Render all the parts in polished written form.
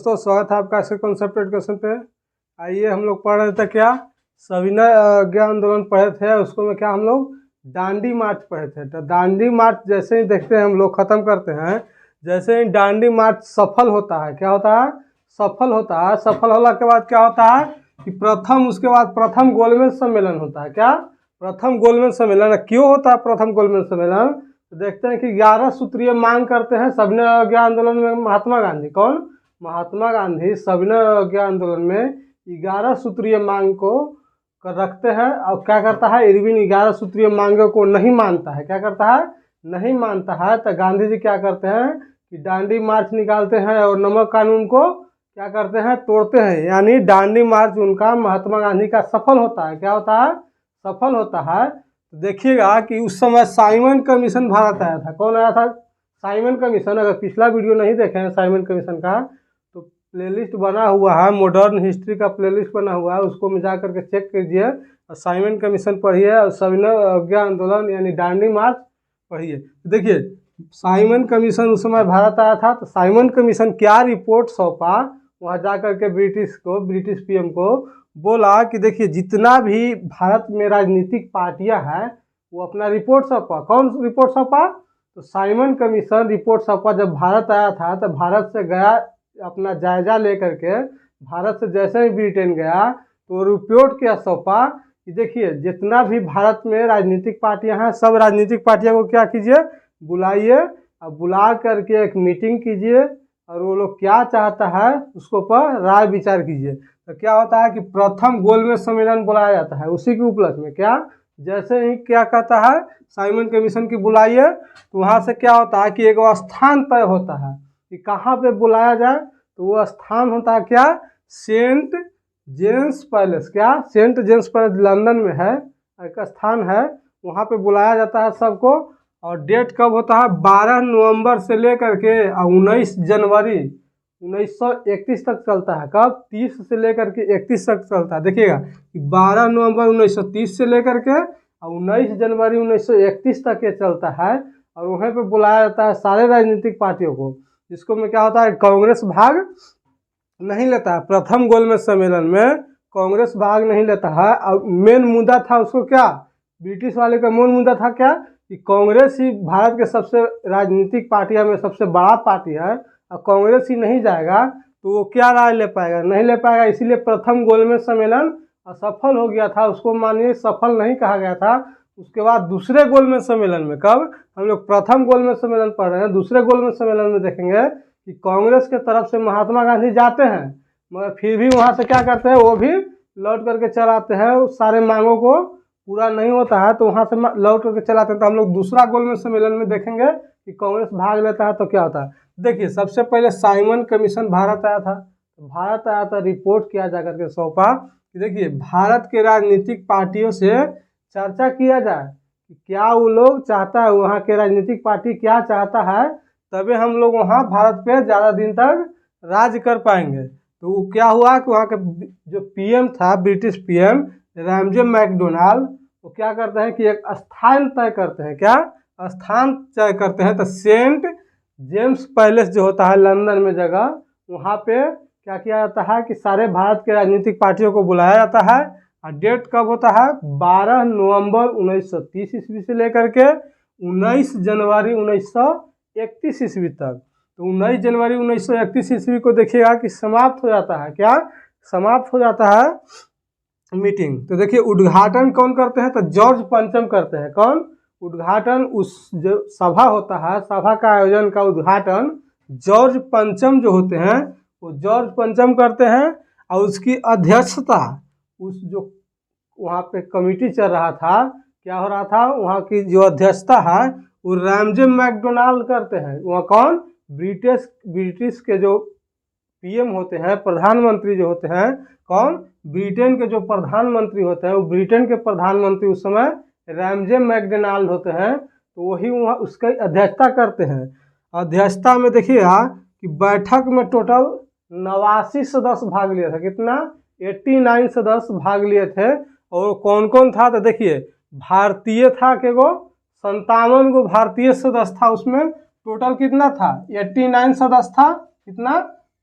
दोस्तों, स्वागत है आपका ऐसे कॉन्सेप्ट एजुकेशन पे। आइए हम लोग पढ़ रहे थे क्या, सविनय अवज्ञा आंदोलन पढ़े थे, उसको में क्या हम लोग डांडी मार्च पढ़े थे। तो डांडी मार्च जैसे ही देखते हैं हम लोग ख़त्म करते हैं, जैसे ही डांडी मार्च सफल होता है, क्या होता है, सफल होता है। सफल होने के बाद क्या होता है कि उसके बाद प्रथम गोलमेज सम्मेलन होता है। क्या, प्रथम गोलमेज सम्मेलन। क्यों होता है प्रथम गोलमेज सम्मेलन? तो देखते हैं कि 11 सूत्रीय मांग करते हैं सविनय अवज्ञा आंदोलन में महात्मा गांधी। कौन? महात्मा गांधी सविनय अवज्ञा आंदोलन में 11 सूत्रीय मांग को रखते हैं। और क्या करता है, इरविन 11 सूत्रीय मांगों को नहीं मानता है। क्या करता है, नहीं मानता है। तो गांधी जी क्या करते हैं कि डांडी मार्च निकालते हैं और नमक कानून को क्या करते हैं, तोड़ते हैं। यानी डांडी मार्च उनका महात्मा गांधी का सफल होता है। क्या होता है, सफल होता है। तो देखिएगा कि उस समय साइमन कमीशन भारत आया था। कौन आया था? Simon commission. अगर पिछला वीडियो नहीं देखे हैं साइमन कमीशन का, तो प्लेलिस्ट बना हुआ है, मॉडर्न हिस्ट्री का प्लेलिस्ट बना हुआ है, उसको में जा करके चेक कीजिए और साइमन कमीशन पढ़िए और सविनय अवज्ञा आंदोलन यानी डांडी मार्च पढ़िए। देखिए, साइमन कमीशन उस समय भारत आया था। तो साइमन कमीशन क्या रिपोर्ट सौंपा वहाँ जा करके ब्रिटिश पीएम को बोला कि देखिए, जितना भी भारत में राजनीतिक पार्टियां हैं वो अपना रिपोर्ट सौंपा। कौन रिपोर्ट सौंपा? तो साइमन कमीशन रिपोर्ट सौंपा। जब भारत आया था तो भारत से गया अपना जायजा लेकर के, भारत से जैसे ही ब्रिटेन गया तो रिपोर्ट क्या सौंपा कि देखिए, जितना भी भारत में राजनीतिक पार्टियां हैं, सब राजनीतिक पार्टियों को क्या कीजिए, बुलाइए और बुला करके एक मीटिंग कीजिए और वो लोग क्या चाहता है उसको पर राय विचार कीजिए। तो क्या होता है कि प्रथम गोलमेज सम्मेलन बुलाया जाता है। उसी के उपलक्ष्य में क्या, जैसे ही क्या कहता है साइमन कमीशन की बुलाइए, तो वहाँ से क्या होता है कि एक स्थान तय होता है कि कहाँ पे बुलाया जाए। तो वो स्थान होता है क्या, सेंट जेम्स पैलेस। क्या, सेंट जेम्स पैलेस लंदन में है, एक स्थान है, वहाँ पे बुलाया जाता है सबको। और डेट कब होता है, 12 नवंबर से लेकर के 19 जनवरी 1931 तक चलता है। कब? 30 से लेकर के 31 तक चलता है। देखिएगा कि 12 नवंबर 1930 से लेकर के 19 जनवरी 1931 तक ये चलता है। और वहाँ पे बुलाया जाता है सारे राजनीतिक पार्टियों को, जिसको में क्या होता है, कांग्रेस भाग नहीं लेता है। प्रथम गोलमेज सम्मेलन में कांग्रेस भाग नहीं लेता है। और मेन मुद्दा था उसको क्या, ब्रिटिश वाले का मेन मुद्दा था क्या कि कांग्रेस ही भारत के सबसे राजनीतिक पार्टियों में सबसे बड़ा पार्टी है और कांग्रेस ही नहीं जाएगा तो वो क्या राय ले पाएगा, नहीं ले पाएगा। इसीलिए प्रथम गोलमेज सम्मेलन असफल हो गया था, उसको मानिए सफल नहीं कहा गया था। उसके बाद दूसरे गोलमेज सम्मेलन में, कब, हम लोग प्रथम गोलमेज सम्मेलन पढ़ रहे हैं, दूसरे गोलमेज सम्मेलन में देखेंगे कि कांग्रेस के तरफ से महात्मा गांधी जाते हैं, मगर फिर भी वहाँ से क्या करते हैं, वो भी लौट करके चलाते हैं। उस सारे मांगों को पूरा नहीं होता है तो वहाँ से लौट करके चलाते हैं। तो हम लोग दूसरा गोलमेज सम्मेलन में देखेंगे कि कांग्रेस भाग लेता है तो क्या होता है। देखिए, सबसे पहले साइमन कमीशन भारत आया था। रिपोर्ट किया जा करके सौंपा कि देखिए, भारत के राजनीतिक पार्टियों से चर्चा किया जाए कि क्या वो लोग चाहता है, वहाँ के राजनीतिक पार्टी क्या चाहता है, तभी हम लोग वहाँ भारत पे ज़्यादा दिन तक राज कर पाएंगे। तो वो क्या हुआ कि वहाँ के जो पीएम था, ब्रिटिश पीएम रैमजे मैकडोनाल्ड, वो क्या करते हैं कि एक स्थान तय करते हैं। क्या स्थान तय करते हैं? तो सेंट जेम्स पैलेस जो होता है लंदन में जगह, वहाँ पे क्या किया जाता है कि सारे भारत के राजनीतिक पार्टियों को बुलाया जाता है। और डेट कब होता है, 12 नवंबर 1930 ईस्वी से लेकर के 19 जनवरी 1931 ईस्वी तक। तो 19 जनवरी 1931 ईस्वी को देखिएगा कि समाप्त हो जाता है। क्या समाप्त हो जाता है मीटिंग। तो देखिए, उद्घाटन कौन करते हैं, तो जॉर्ज पंचम करते हैं। कौन? उद्घाटन, उस जो सभा होता है, सभा का आयोजन का उद्घाटन जॉर्ज पंचम जो होते हैं वो जॉर्ज पंचम करते हैं। और उसकी अध्यक्षता, उस जो वहाँ पे कमिटी चल रहा था, क्या हो रहा था, वहाँ की जो अध्यक्षता है वो रैमजे मैकडोनाल्ड करते हैं। वहाँ कौन? ब्रिटिश के जो पीएम होते हैं, प्रधानमंत्री जो होते हैं, कौन? ब्रिटेन के जो प्रधानमंत्री होते हैं, वो ब्रिटेन के प्रधानमंत्री उस समय रैमजे मैकडोनाल्ड होते हैं। तो वही वहाँ उसकी अध्यक्षता करते हैं। अध्यक्षता में देखिएगा कि बैठक में टोटल 89 सदस्य भाग लिए थे। कितना? 89 सदस्य भाग लिए थे। और कौन कौन था, तो देखिए, भारतीय था के गो 57 गो भारतीय सदस्य था। उसमें टोटल कितना था, 89 सदस्य था। कितना?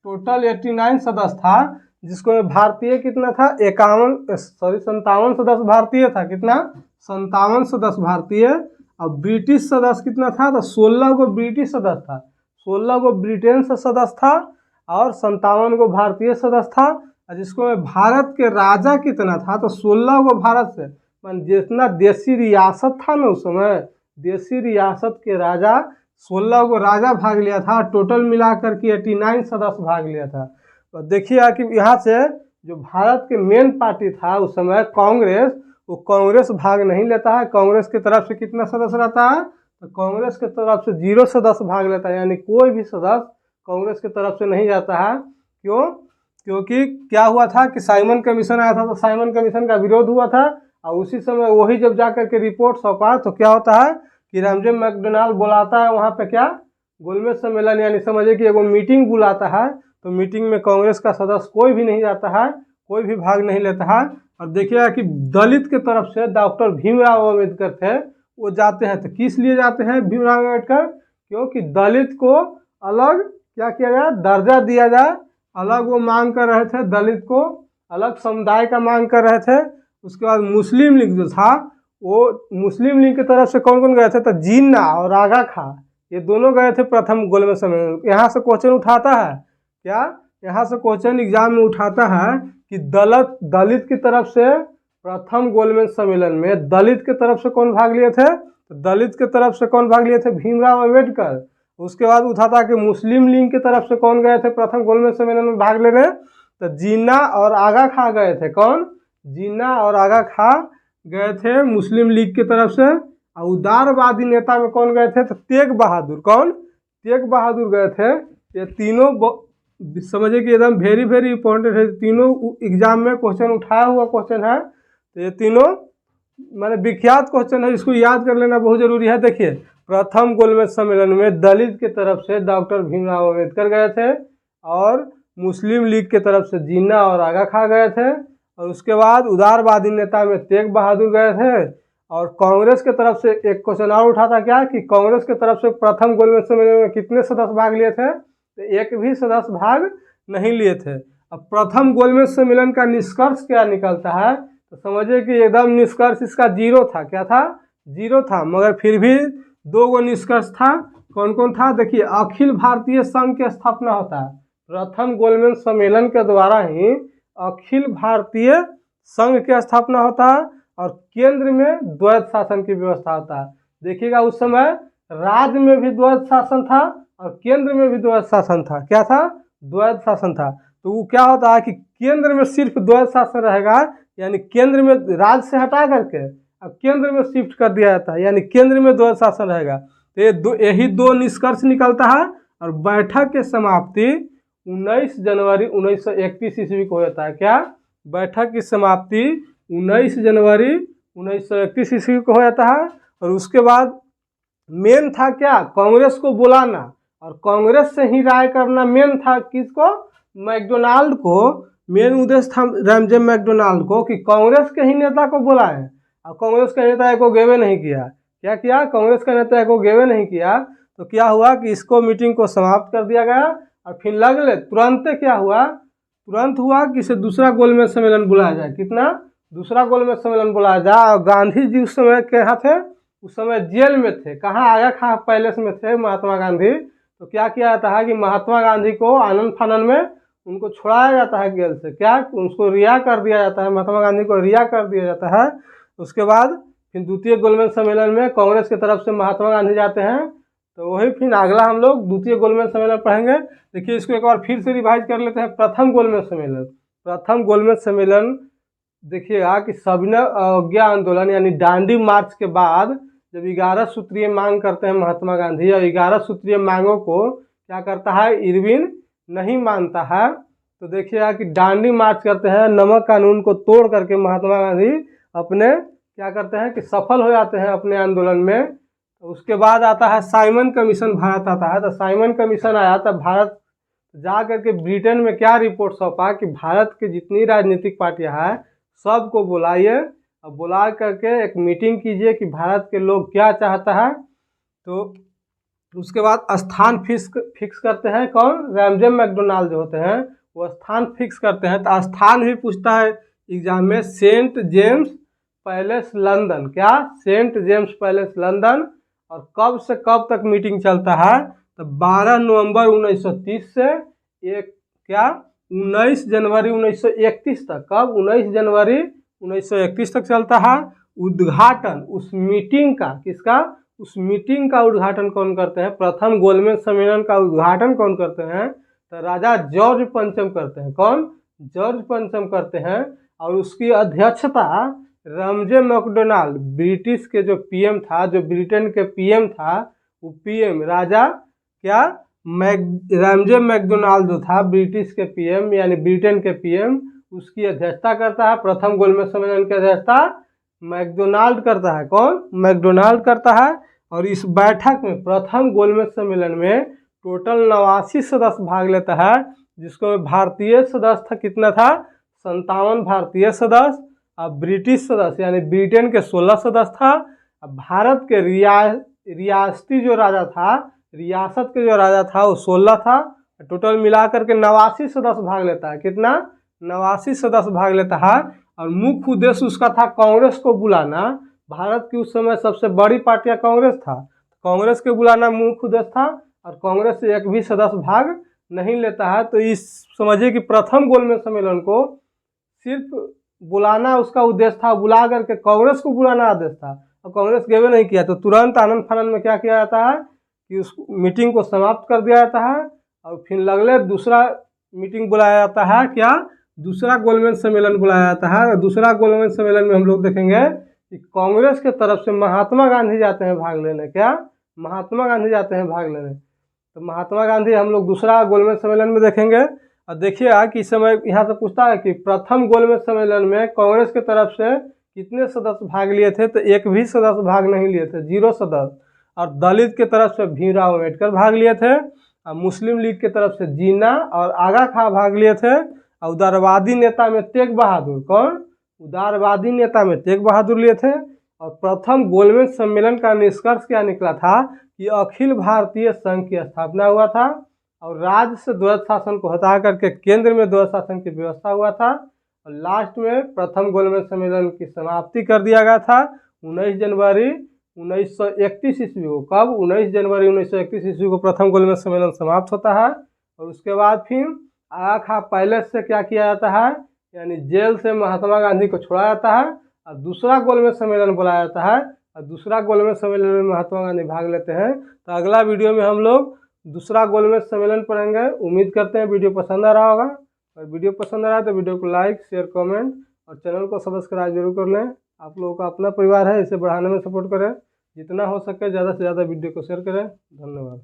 टोटल 89 सदस्य था, जिसको भारतीय कितना था 57 सदस्य भारतीय था, कितना 57 सदस्य भारतीय। अब ब्रिटिश सदस्य कितना था, तो 16 को ब्रिटिश सदस्य था, 16 को ब्रिटेन से सदस्य था और 57 को भारतीय सदस्य था। और जिसको भारत के राजा कितना था, तो 16 को भारत से मान जितना देसी रियासत था ना उस समय, देसी रियासत के राजा 16 को राजा भाग लिया था, टोटल मिलाकर के 89 सदस्य भाग लिया था। तो देखिए कि यहाँ से जो भारत के मेन पार्टी था उस समय कांग्रेस, वो कांग्रेस भाग नहीं लेता है। कांग्रेस की तरफ से कितना सदस्य रहता है, तो कांग्रेस की तरफ से 0 सदस्य भाग लेता है, यानी कोई भी सदस्य कांग्रेस की तरफ से नहीं जाता है। क्यों? क्योंकि क्या हुआ था कि साइमन कमीशन आया था, तो साइमन कमीशन का विरोध हुआ था। और उसी समय वही जब जाकर के रिपोर्ट सौंपा तो क्या होता है कि रामजे मैकडोनाल्ड बुलाता है वहाँ पे क्या गोलमेज सम्मेलन, यानी समझिए कि एगो मीटिंग बुलाता है। तो मीटिंग में कांग्रेस का सदस्य कोई भी नहीं जाता है, कोई भी भाग नहीं लेता है। और देखिएगा कि दलित के तरफ से डॉक्टर भीमराव अम्बेडकर थे, वो जाते हैं। तो किस लिए जाते हैं भीमराव अम्बेडकर? क्योंकि दलित को अलग क्या किया गया, दर्जा दिया जाए, अलग वो मांग कर रहे थे, दलित को अलग समुदाय का मांग कर रहे थे। उसके बाद मुस्लिम लीग जो था, वो मुस्लिम लीग की तरफ से कौन कौन गए थे, तो जिन्ना और आगा खां, ये दोनों गए थे प्रथम गोलमेज सम्मेलन। यहाँ से क्वेश्चन उठाता है क्या, यहाँ से क्वेश्चन एग्जाम में उठाता है कि दलित की तरफ से प्रथम गोलमेज सम्मेलन में दलित की तरफ से कौन भाग लिए थे, तो दलित की तरफ से कौन भाग लिए थे, भीमराव अम्बेडकर। उसके बाद उठाता कि मुस्लिम लीग की तरफ से कौन गए थे प्रथम गोलमेज सम्मेलन में भाग लेने, तो जिन्ना और आगा खां गए थे। कौन? जिन्ना और आगा खां गए थे मुस्लिम लीग की तरफ से। और उदारवादी नेता में कौन गए थे, तो तेग बहादुर। कौन? तेग बहादुर गए थे। ये तीनों समझिए कि एकदम वेरी वेरी इंपॉर्टेंट है, तीनों एग्जाम में क्वेश्चन उठाया हुआ क्वेश्चन है। तो ये तीनों माने विख्यात क्वेश्चन है, इसको याद कर लेना बहुत जरूरी है। देखिए प्रथम गोलमेज सम्मेलन में दलित की तरफ से डॉक्टर भीमराव अम्बेडकर गए थे और मुस्लिम लीग की तरफ से जिन्ना और आगा खां गए थे। और उसके बाद उदारवादी नेता में तेग बहादुर गए थे। और कांग्रेस की तरफ से एक क्वेश्चन और उठा था क्या कि कांग्रेस की तरफ से प्रथम गोलमेज सम्मेलन में कितने सदस्य भाग लिए थे, तो एक भी सदस्य भाग नहीं लिए थे। अब प्रथम गोलमेज सम्मेलन का निष्कर्ष क्या निकलता है, तो समझिए कि एकदम निष्कर्ष इसका 0 था। क्या था? 0 था। मगर फिर भी 2 गो निष्कर्ष था। कौन कौन था? देखिए अखिल भारतीय संघ की स्थापना होता है, प्रथम गोलमेज सम्मेलन के द्वारा ही अखिल भारतीय संघ की स्थापना होता है। और केंद्र में द्वैध शासन की व्यवस्था होता है। देखिएगा उस समय राज्य में भी द्वैध शासन था और केंद्र में भी द्वैध शासन था। क्या था? द्वैध शासन था। तो वो क्या होता है कि केंद्र में सिर्फ द्वैध शासन रहेगा, यानी केंद्र में राज्य से हटा करके अब केंद्र में शिफ्ट कर दिया जाता है, यानी केंद्र में द्वैध शासन रहेगा। तो यही 2 निष्कर्ष निकलता है। और बैठक की समाप्ति 19 जनवरी 1931 ईस्वी को होता है। क्या? बैठक की समाप्ति 19 जनवरी 1931 ईस्वी को हो जाता है। और उसके बाद मेन था क्या, कांग्रेस को बुलाना और कांग्रेस से ही राय करना मेन था। किसको? मैकडोनाल्ड को। मेन उद्देश्य था रामजे मैकडोनाल्ड को कि कांग्रेस के ही नेता को बुलाएं। और कांग्रेस के नेता को गेवे नहीं किया। क्या किया? कांग्रेस के नेता को गेवे नहीं किया। तो क्या हुआ कि इसको मीटिंग को समाप्त कर दिया गया। और फिर लगले तुरंत क्या हुआ, तुरंत हुआ कि इसे दूसरा गोलमेज सम्मेलन बुलाया जाए। कितना? दूसरा गोलमेज सम्मेलन बुलाया जाए। और गांधी जी उस समय कहाँ थे? उस समय जेल में थे। कहाँ? आगा खां पैलेस में थे महात्मा गांधी। तो क्या किया जाता है कि महात्मा गांधी को आनंद फानन में उनको छुड़ाया जाता है जेल से। क्या? उसको रिहा कर दिया जाता है, महात्मा गांधी को रिहा कर दिया जाता है। उसके बाद फिर द्वितीय गोलमेज सम्मेलन में कांग्रेस की तरफ से महात्मा गांधी जाते हैं। तो वही फिर अगला हम लोग द्वितीय गोलमेज सम्मेलन पढ़ेंगे। देखिए इसको एक बार फिर से रिवाइज कर लेते हैं। प्रथम गोलमेज सम्मेलन, प्रथम गोलमेज सम्मेलन देखिएगा कि सविनय अवज्ञा आंदोलन यानी डांडी मार्च के बाद जब 11 सूत्रीय मांग करते हैं महात्मा गांधी, और 11 सूत्रीय मांगों को क्या करता है, इरविन नहीं मानता है। तो देखिएगा कि डांडी मार्च करते हैं, नमक कानून को तोड़ करके महात्मा गांधी अपने क्या करते हैं कि सफल हो जाते हैं अपने आंदोलन में। तो उसके बाद आता है साइमन कमीशन, भारत आता है। तो साइमन कमीशन आया तब भारत जा करके ब्रिटेन में क्या रिपोर्ट सौंपा कि भारत की जितनी राजनीतिक पार्टियां हैं सबको बुलाइए और बुला करके एक मीटिंग कीजिए कि भारत के लोग क्या चाहता है। तो उसके बाद स्थान फिक्स करते हैं कौन, रैमजे मैकडोनाल्ड जो होते हैं वो स्थान फिक्स करते हैं। तो स्थान भी पूछता है एग्जाम में, सेंट जेम्स पैलेस लंदन, क्या सेंट जेम्स पैलेस लंदन। और कब से कब तक मीटिंग चलता है, तो 12 नवंबर 1930 से एक क्या 19 जनवरी 1931 तक। कब, 19 जनवरी 1931 तक चलता है। उद्घाटन उस मीटिंग का, किसका, उस मीटिंग का उद्घाटन कौन करते हैं, प्रथम गोलमेज सम्मेलन का उद्घाटन कौन करते हैं, तो राजा जॉर्ज पंचम करते हैं। कौन, जॉर्ज पंचम करते हैं। और उसकी अध्यक्षता रैमजे मैकडोनाल्ड, ब्रिटिश के जो पीएम था, जो ब्रिटेन के पीएम था, वो पीएम राजा क्या रैमजे मैकडोनाल्ड जो था ब्रिटिश के पीएम यानी ब्रिटेन के पीएम, उसकी अध्यक्षता करता है। प्रथम गोलमेज सम्मेलन की अध्यक्षता मैकडोनाल्ड करता है। कौन, मैकडोनाल्ड करता है। और इस बैठक में, प्रथम गोलमेज सम्मेलन में टोटल 89 सदस्य भाग लेता है, जिसको भारतीय सदस्य कितना था, 57 भारतीय सदस्य। अब ब्रिटिश सदस्य यानी ब्रिटेन के 16 सदस्य था। अब भारत के रियासती जो राजा था, रियासत के जो राजा था वो 16 था। टोटल मिलाकर के 89 सदस्य भाग लेता है। कितना, 89 सदस्य भाग लेता है। और मुख्य उद्देश्य उसका था कांग्रेस को बुलाना। भारत की उस समय सबसे बड़ी पार्टी कांग्रेस था, कांग्रेस के बुलाना मुख्य उद्देश्य था। और कांग्रेस से एक भी सदस्य भाग नहीं लेता है। तो इस समझिए कि प्रथम गोलमेज सम्मेलन को सिर्फ बुलाना उसका उद्देश्य था, बुला करके कांग्रेस को बुलाना आदेश था। और कांग्रेस गए नहीं किया, तो तुरंत आनंद फानंद में क्या किया जाता है कि उस मीटिंग को समाप्त कर दिया जाता है। और फिर अगले दूसरा मीटिंग बुलाया जाता है, क्या, दूसरा गोलमेज सम्मेलन बुलाया जाता है। दूसरा गोलमेज सम्मेलन में हम लोग देखेंगे कि कांग्रेस के तरफ से महात्मा गांधी जाते हैं भाग लेने। क्या, महात्मा गांधी जाते हैं भाग लेने। तो महात्मा गांधी हम लोग दूसरा गोलमेज सम्मेलन में देखेंगे। और देखिएगा कि इस समय यहाँ से पूछता है कि प्रथम गोलमेज सम्मेलन में कांग्रेस की तरफ से कितने सदस्य भाग लिए थे, तो एक भी सदस्य भाग नहीं लिए थे, 0 सदस्य। और दलित की तरफ से भीमराव अम्बेडकर भाग लिए थे। और मुस्लिम लीग की तरफ से जीना और आगा खां भाग लिए थे। और उदारवादी नेता में तेग बहादुर, कौन, उदारवादी नेता में तेग बहादुर लिए थे। और प्रथम गोलमेज सम्मेलन का निष्कर्ष क्या निकला था कि अखिल भारतीय संघ की स्थापना हुआ था। और राज्य से द्वैध शासन को हटा करके केंद्र में द्वैध शासन की व्यवस्था हुआ था। और लास्ट में प्रथम गोलमेज सम्मेलन की समाप्ति कर दिया गया था 19 जनवरी 1931 ईस्वी को। कब, 19 जनवरी 1931 ईस्वी को प्रथम गोलमेज सम्मेलन समाप्त होता है। और उसके बाद फिर आगा खां पैलेस से क्या किया जाता है, यानी जेल से महात्मा गांधी को छोड़ा जाता है। और दूसरा गोलमेज सम्मेलन बुलाया जाता है। और दूसरा गोलमेज सम्मेलन में महात्मा गांधी भाग लेते हैं। तो अगला वीडियो में हम लोग दूसरा गोलमेज सम्मेलन पढ़ेंगे। उम्मीद करते हैं वीडियो पसंद आ रहा होगा। और वीडियो पसंद आ रहा है तो वीडियो को लाइक, शेयर, कमेंट और चैनल को सब्सक्राइब जरूर कर लें। आप लोगों का अपना परिवार है, इसे बढ़ाने में सपोर्ट करें। जितना हो सके ज़्यादा से ज़्यादा वीडियो को शेयर करें। धन्यवाद।